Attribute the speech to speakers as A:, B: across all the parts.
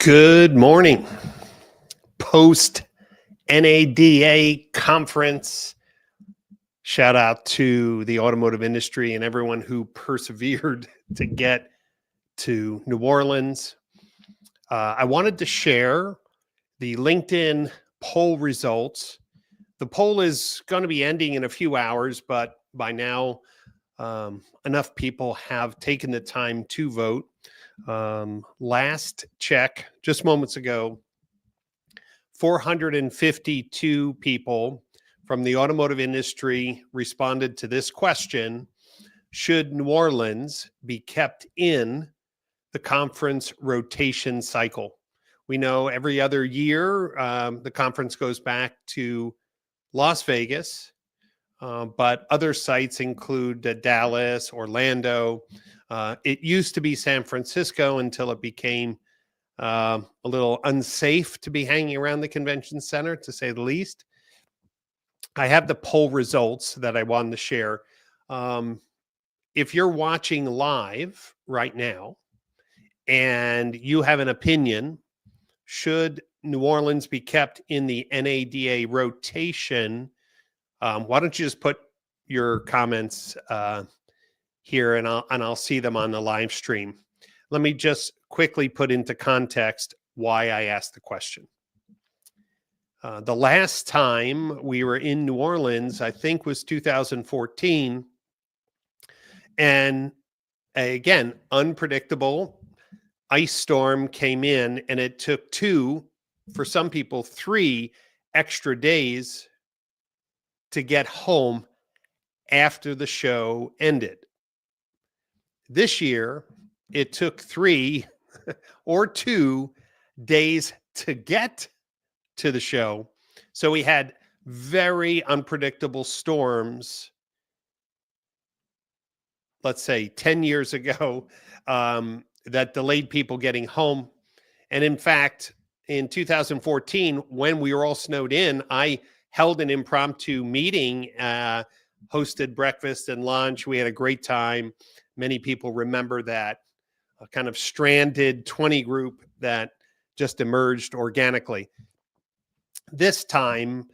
A: Good morning. Post NADA conference. Shout out to the automotive industry and everyone who persevered to get to New Orleans. I wanted to share the LinkedIn poll results. The poll is going to be ending in a few hours, but by now, enough people have taken the time to vote. Last check, just moments ago, 452 people from the automotive industry responded to this question: should New Orleans be kept in the conference rotation cycle? We know every other year the conference goes back to Las Vegas, but other sites include Dallas, Orlando. It used to be San Francisco until it became a little unsafe to be hanging around the convention center, to say the least. I have the poll results that I wanted to share. If you're watching live right now and you have an opinion, should New Orleans be kept in the NADA rotation? Why don't you just put your comments here, and I'll see them on the live stream. Let me just quickly put into context why I asked the question. The last time we were in New Orleans, I think, was 2014. And again, unpredictable ice storm came in, and it took 2, for some people 3 extra days to get home after the show ended. This year, it took 3 or 2 days to get to the show. So we had very unpredictable storms, let's say 10 years ago, that delayed people getting home. And in fact, in 2014, when we were all snowed in, I held an impromptu meeting, hosted breakfast and lunch. We had a great time. Many people remember that kind of stranded 20 group that just emerged organically. This time,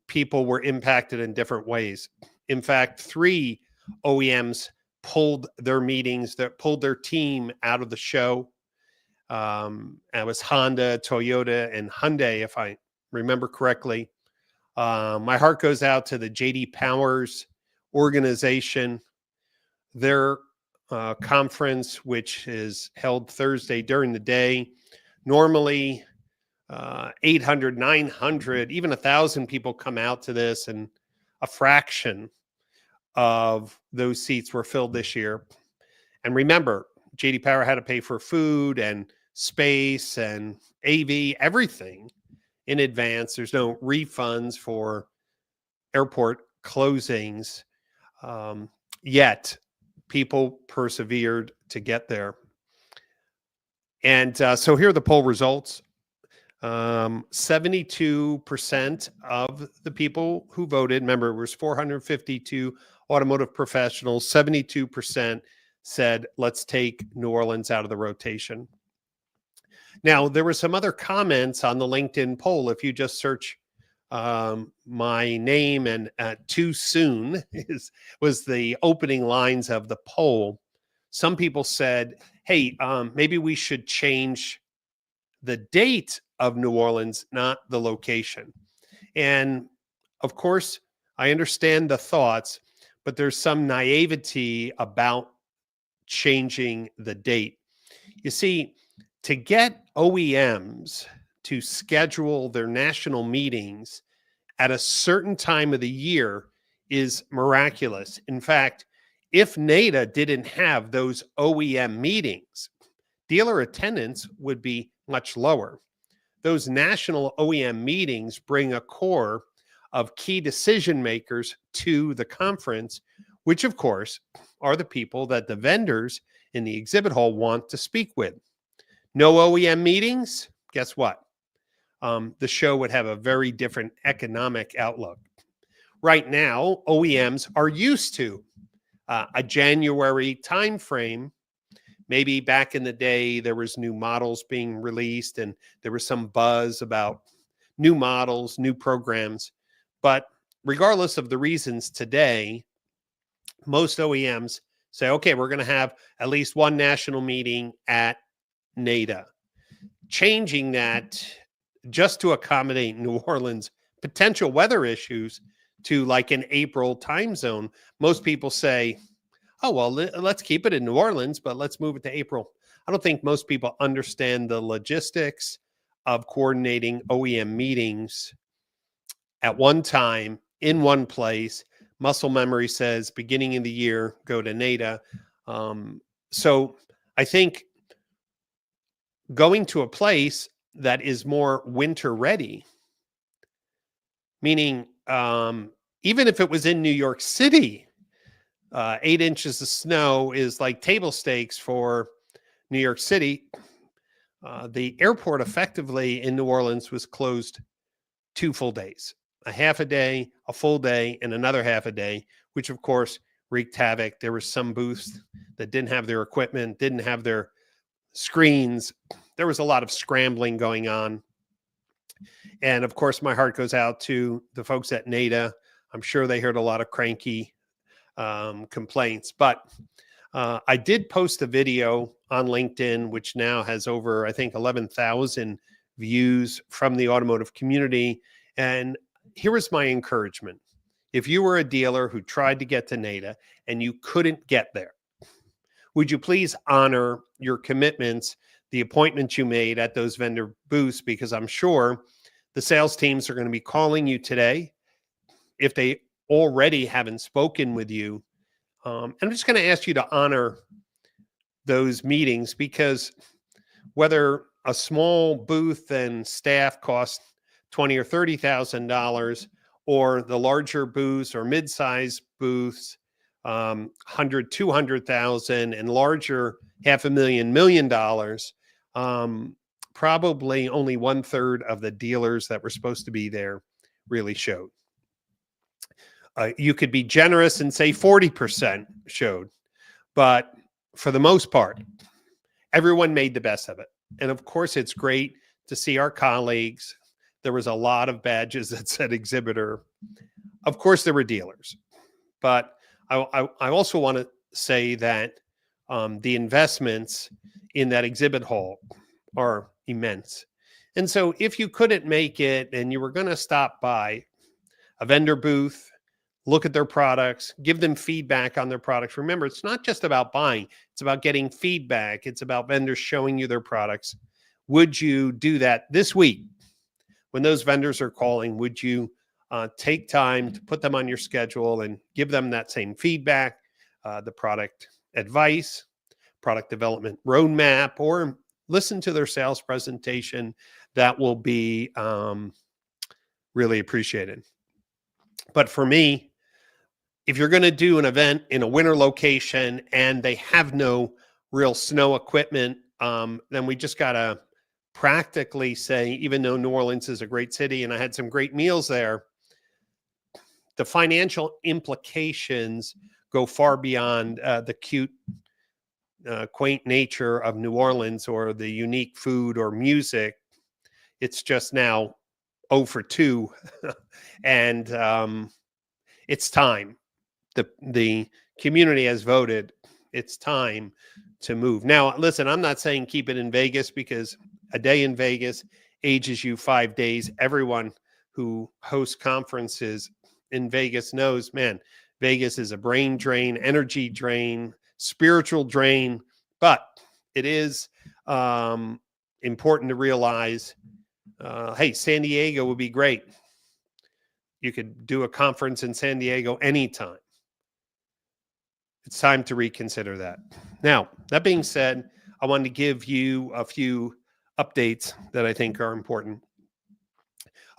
A: people were impacted in different ways. In fact, 3 OEMs pulled their meetings, that pulled their team out of the show. It was Honda, Toyota, and Hyundai, if I remember correctly. My heart goes out to the J.D. Powers organization. Their conference, which is held Thursday during the day, normally 800, 900, even 1,000 people come out to this, and a fraction of those seats were filled this year. And remember, J.D. Power had to pay for food and space and AV, everything in advance. There's no refunds for airport closings, yet people persevered to get there. And so here are the poll results. 72% of the people who voted, remember, it was 452 automotive professionals, 72% said, let's take New Orleans out of the rotation. Now, there were some other comments on the LinkedIn poll. If you just search my name and too soon was the opening lines of the poll. Some people said, hey, maybe we should change the date of New Orleans, not the location. And of course, I understand the thoughts, but there's some naivety about changing the date. You see, to get OEMs to schedule their national meetings at a certain time of the year is miraculous. In fact, if NADA didn't have those OEM meetings, dealer attendance would be much lower. Those national OEM meetings bring a core of key decision makers to the conference, which of course are the people that the vendors in the exhibit hall want to speak with. No OEM meetings, guess what? The show would have a very different economic outlook. Right now, OEMs are used to a January timeframe, maybe back in the day, there was new models being released and there was some buzz about new models, new programs. But regardless of the reasons today, most OEMs say, okay, we're going to have at least one national meeting at NADA. Changing that just to accommodate New Orleans potential weather issues to like an April time zone. Most people say, oh, well, let's keep it in New Orleans, but let's move it to April. I don't think most people understand the logistics of coordinating OEM meetings at one time in one place. Muscle memory says beginning of the year, go to NADA. So I think going to a place that is more winter ready, meaning even if it was in New York City, 8 inches of snow is like table stakes for New York City. The airport effectively in New Orleans was closed 2 full days, a half a day, a full day, and another half a day, which of course wreaked havoc. There were some booths that didn't have their equipment, didn't have their screens. There was a lot of scrambling going on. And of course, my heart goes out to the folks at NADA. I'm sure they heard a lot of cranky complaints, but I did post a video on LinkedIn, which now has over, I think, 11,000 views from the automotive community. And here is my encouragement. If you were a dealer who tried to get to NADA and you couldn't get there, would you please honor your commitments, the appointments you made at those vendor booths? Because I'm sure the sales teams are going to be calling you today if they already haven't spoken with you. I'm just going to ask you to honor those meetings, because whether a small booth and staff cost $20,000 or $30,000, or the larger booths or mid-size booths, $100,000, $200,000, and larger $500,000, $1 million, probably only 1/3 of the dealers that were supposed to be there really showed. You could be generous and say 40% showed, but for the most part, everyone made the best of it. And of course, it's great to see our colleagues. There was a lot of badges that said exhibitor. Of course, there were dealers, but I also want to say that the investments in that exhibit hall are immense. And so if you couldn't make it and you were going to stop by a vendor booth, look at their products, give them feedback on their products. Remember, it's not just about buying. It's about getting feedback. It's about vendors showing you their products. Would you do that this week when those vendors are calling? Would you take time to put them on your schedule and give them that same feedback, the product advice, product development roadmap, or listen to their sales presentation? That will be really appreciated. But for me, if you're going to do an event in a winter location and they have no real snow equipment, then we just got to practically say, even though New Orleans is a great city and I had some great meals there, the financial implications go far beyond the cute, quaint nature of New Orleans or the unique food or music. It's just now 0 for 2. And it's time. The community has voted. It's time to move. Now, listen, I'm not saying keep it in Vegas, because a day in Vegas ages you 5 days. Everyone who hosts conferences in Vegas knows, man, Vegas is a brain drain, energy drain, spiritual drain. But it is important to realize, hey, San Diego would be great. You could do a conference in San Diego anytime. It's time to reconsider that. Now, that being said, I wanted to give you a few updates that I think are important.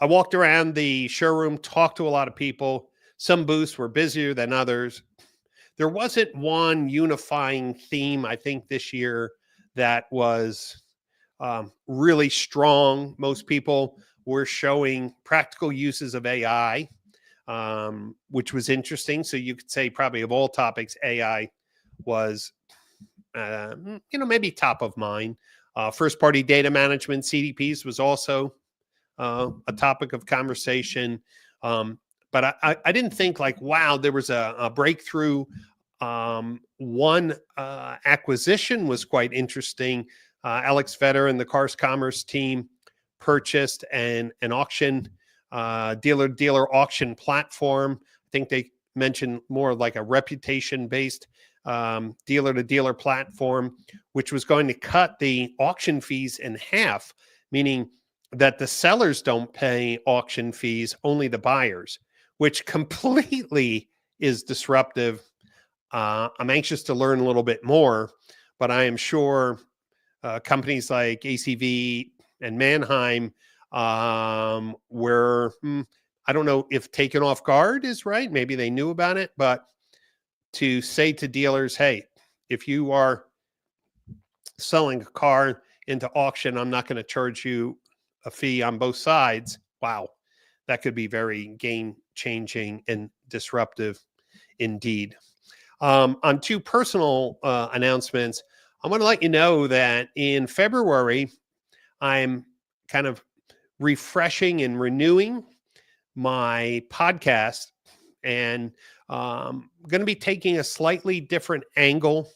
A: I walked around the showroom, talked to a lot of people. Some booths were busier than others. There wasn't one unifying theme, I think, this year that was really strong. Most people were showing practical uses of AI, which was interesting. So you could say probably of all topics, AI was maybe top of mind. First party data management, CDPs, was also a topic of conversation. But I didn't think like, wow, there was a breakthrough. One acquisition was quite interesting. Alex Vetter and the Cars Commerce team purchased an auction dealer auction platform. I think they mentioned more like a reputation-based dealer-to-dealer platform, which was going to cut the auction fees in half, meaning that the sellers don't pay auction fees, only the buyers, which completely is disruptive. I'm anxious to learn a little bit more, but I am sure companies like ACV and Manheim were, I don't know if taken off guard is right. Maybe they knew about it, but to say to dealers, hey, if you are selling a car into auction, I'm not going to charge you a fee on both sides. Wow, that could be very game changing and disruptive indeed. On two personal announcements, I want to let you know that in February, I'm kind of refreshing and renewing my podcast, and going to be taking a slightly different angle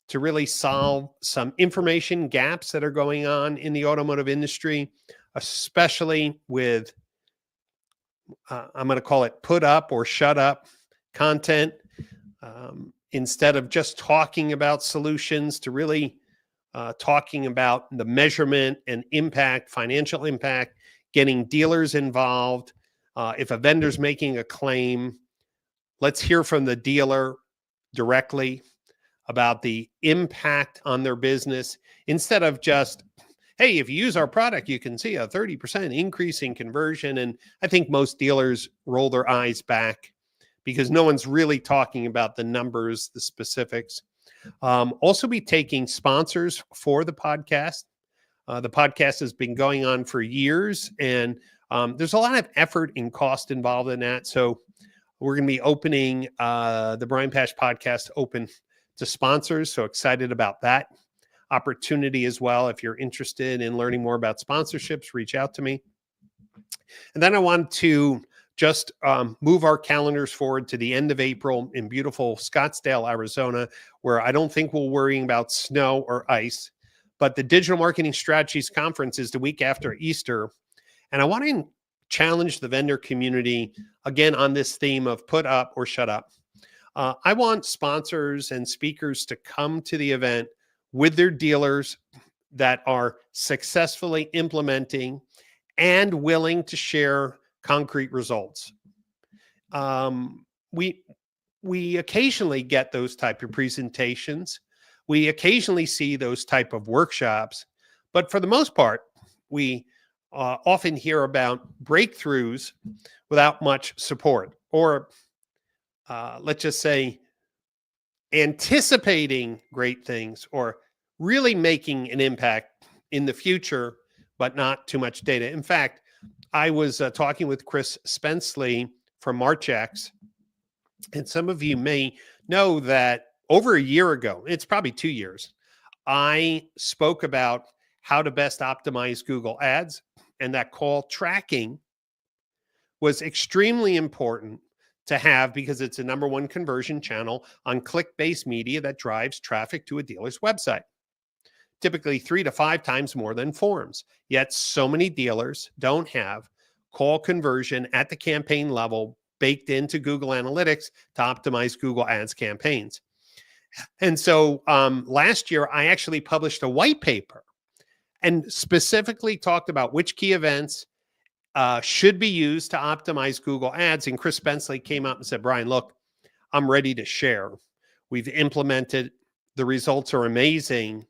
A: to really solve some information gaps that are going on in the automotive industry, especially with, I'm going to call it put up or shut up content. Instead of just talking about solutions, to really talking about the measurement and impact, financial impact, getting dealers involved. If a vendor's making a claim, let's hear from the dealer directly about the impact on their business, instead of just, hey, if you use our product, you can see a 30% increase in conversion. And I think most dealers roll their eyes back because no one's really talking about the numbers, the specifics. Also be taking sponsors for the podcast. The podcast has been going on for years, and there's a lot of effort and cost involved in that. So we're going to be opening the Brian Pash podcast open to sponsors. So excited about that opportunity as well. If you're interested in learning more about sponsorships, reach out to me. And then I want to just move our calendars forward to the end of April in beautiful Scottsdale, Arizona, where I don't think we'll worry about snow or ice. But the Digital Marketing Strategies Conference is the week after Easter. And I want to challenge the vendor community again on this theme of put up or shut up. I want sponsors and speakers to come to the event with their dealers that are successfully implementing and willing to share concrete results. We occasionally get those type of presentations. We occasionally see those type of workshops, but for the most part, we often hear about breakthroughs without much support, or let's just say anticipating great things or really making an impact in the future, but not too much data. In fact, I was talking with Chris Spenceley from Marchex, and some of you may know that over a year ago, it's probably 2 years, I spoke about how to best optimize Google Ads, and that call tracking was extremely important to have because it's a number one conversion channel on click-based media that drives traffic to a dealer's website, typically 3 to 5 times more than forms. Yet so many dealers don't have call conversion at the campaign level baked into Google Analytics to optimize Google Ads campaigns. And so last year, I actually published a white paper and specifically talked about which key events should be used to optimize Google Ads. And Chris Spenceley came out and said, Brian, look, I'm ready to share. We've implemented, the results are amazing,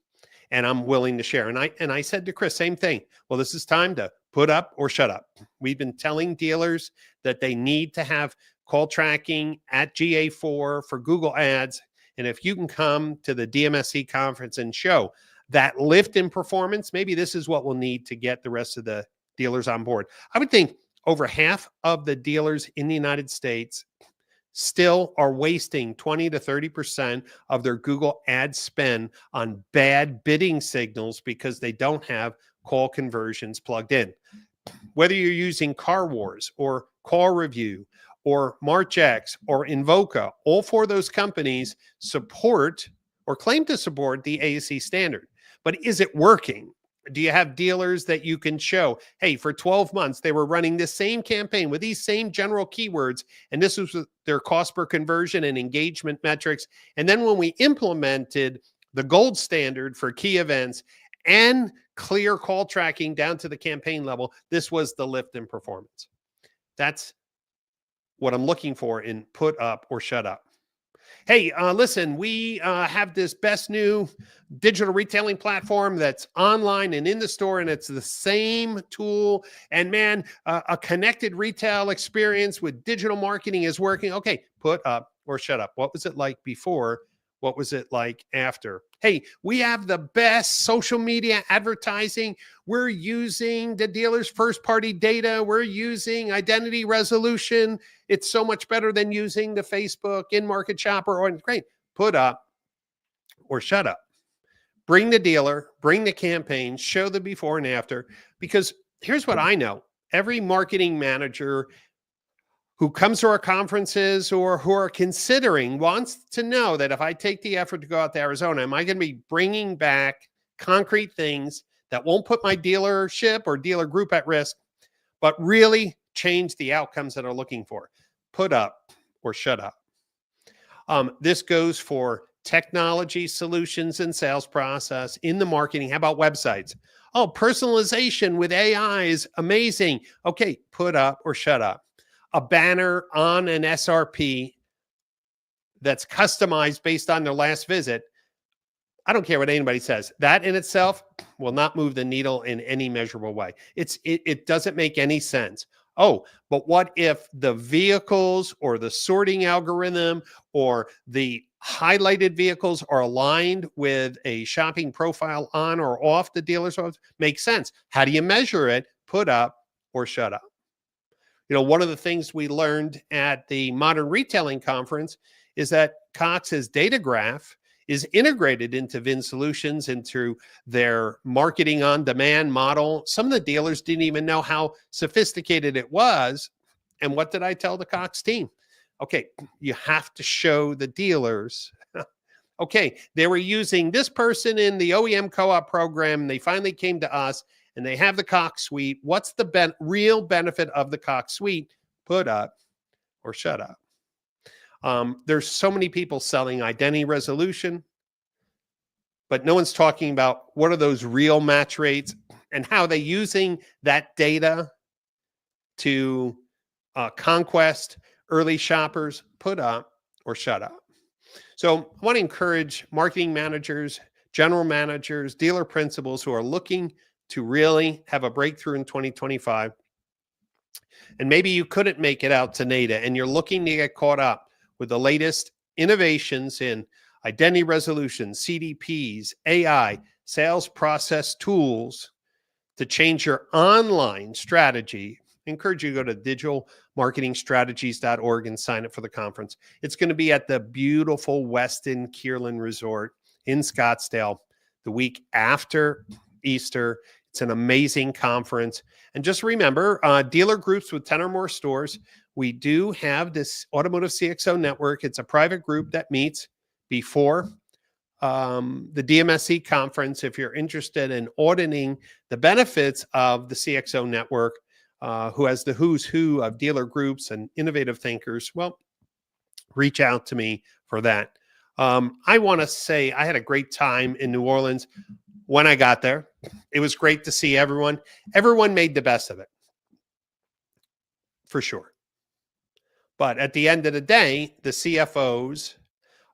A: and I'm willing to share. And I said to Chris, same thing. Well, this is time to put up or shut up. We've been telling dealers that they need to have call tracking at GA4 for Google Ads. And if you can come to the DMSC conference and show that lift in performance, maybe this is what we'll need to get the rest of the dealers on board. I would think over half of the dealers in the United States still are wasting 20 to 30% of their Google ad spend on bad bidding signals because they don't have call conversions plugged in. Whether you're using Car Wars or Call Review or MarchX or Invoca, all four of those companies support or claim to support the ASC standard. But is it working? Do you have dealers that you can show, hey, for 12 months, they were running this same campaign with these same general keywords, and this was their cost per conversion and engagement metrics. And then when we implemented the gold standard for key events and clear call tracking down to the campaign level, this was the lift in performance. That's what I'm looking for in put up or shut up. Hey, listen, we have this best new digital retailing platform that's online and in the store, and it's the same tool. And man, a connected retail experience with digital marketing is working. Okay, put up or shut up. What was it like before? What was it like after? Hey, we have the best social media advertising. We're using the dealer's first-party data. We're using identity resolution. It's so much better than using the Facebook in-market shopper. Or great, put up or shut up. Bring the dealer, bring the campaign, show the before and after. Because here's what I know. Every marketing manager who comes to our conferences or who are considering wants to know that if I take the effort to go out to Arizona, am I going to be bringing back concrete things that won't put my dealership or dealer group at risk, but really change the outcomes that are looking for? Put up or shut up. This goes for technology solutions and sales process in the marketing. How about websites? Oh, personalization with AI is amazing. Okay, put up or shut up. A banner on an SRP that's customized based on their last visit. I don't care what anybody says. That in itself will not move the needle in any measurable way. It doesn't make any sense. Oh, but what if the vehicles or the sorting algorithm or the highlighted vehicles are aligned with a shopping profile on or off the dealer's website? Makes sense. How do you measure it? Put up or shut up. You know, one of the things we learned at the Modern Retailing Conference is that Cox's data graph is integrated into VinSolutions, into their marketing on demand model. Some of the dealers didn't even know how sophisticated it was. And what did I tell the Cox team? Okay, you have to show the dealers. Okay, they were using this person in the OEM co-op program. They finally came to us and they have the Cox suite. What's the real benefit of the Cox suite? Put up or shut up. There's so many people selling identity resolution, but no one's talking about what are those real match rates and how they're using that data to conquest early shoppers. Put up or shut up. So I want to encourage marketing managers, general managers, dealer principals who are looking to really have a breakthrough in 2025. And maybe you couldn't make it out to NADA and you're looking to get caught up with the latest innovations in identity resolution, CDPs, AI, sales process tools to change your online strategy. I encourage you to go to digitalmarketingstrategies.org and sign up for the conference. It's going to be at the beautiful Westin Kierland Resort in Scottsdale the week after Easter. It's an amazing conference. And just remember, dealer groups with 10 or more stores, we do have this Automotive CXO Network. It's a private group that meets before the DMSC conference. If you're interested in auditing the benefits of the CXO Network, who has the who's who of dealer groups and innovative thinkers, well, reach out to me for that. I want to say I had a great time in New Orleans when I got there. It was great to see everyone. Everyone made the best of it, for sure. But at the end of the day, the CFOs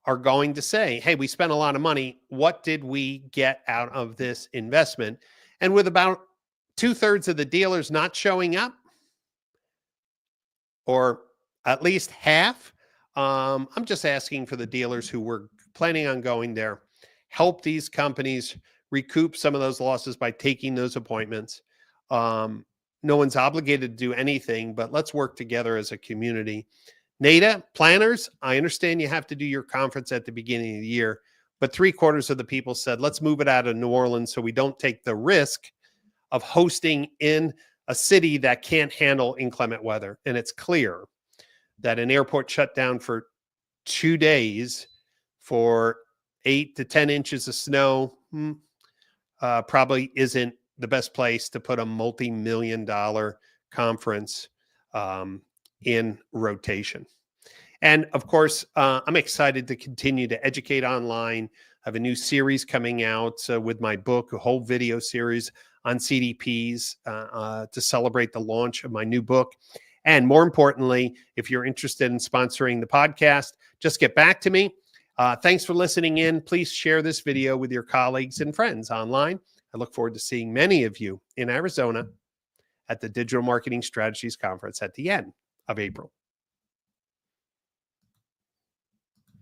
A: are going to say, hey, we spent a lot of money. What did we get out of this investment? And with about 2/3 of the dealers not showing up, or at least half, I'm just asking for the dealers who were planning on going there, help these companies recoup some of those losses by taking those appointments. No one's obligated to do anything, but let's work together as a community. NADA planners, I understand you have to do your conference at the beginning of the year, but 3/4 of the people said, let's move it out of New Orleans so we don't take the risk of hosting in a city that can't handle inclement weather. And it's clear that an airport shut down for 2 days for 8 to 10 inches of snow probably isn't the best place to put a multi-million-dollar conference in rotation. And of course, I'm excited to continue to educate online. I have a new series coming out with my book, a whole video series on CDPs to celebrate the launch of my new book. And more importantly, if you're interested in sponsoring the podcast, just get back to me. Thanks for listening in. Please share this video with your colleagues and friends online. I look forward to seeing many of you in Arizona at the Digital Marketing Strategies Conference at the end of April.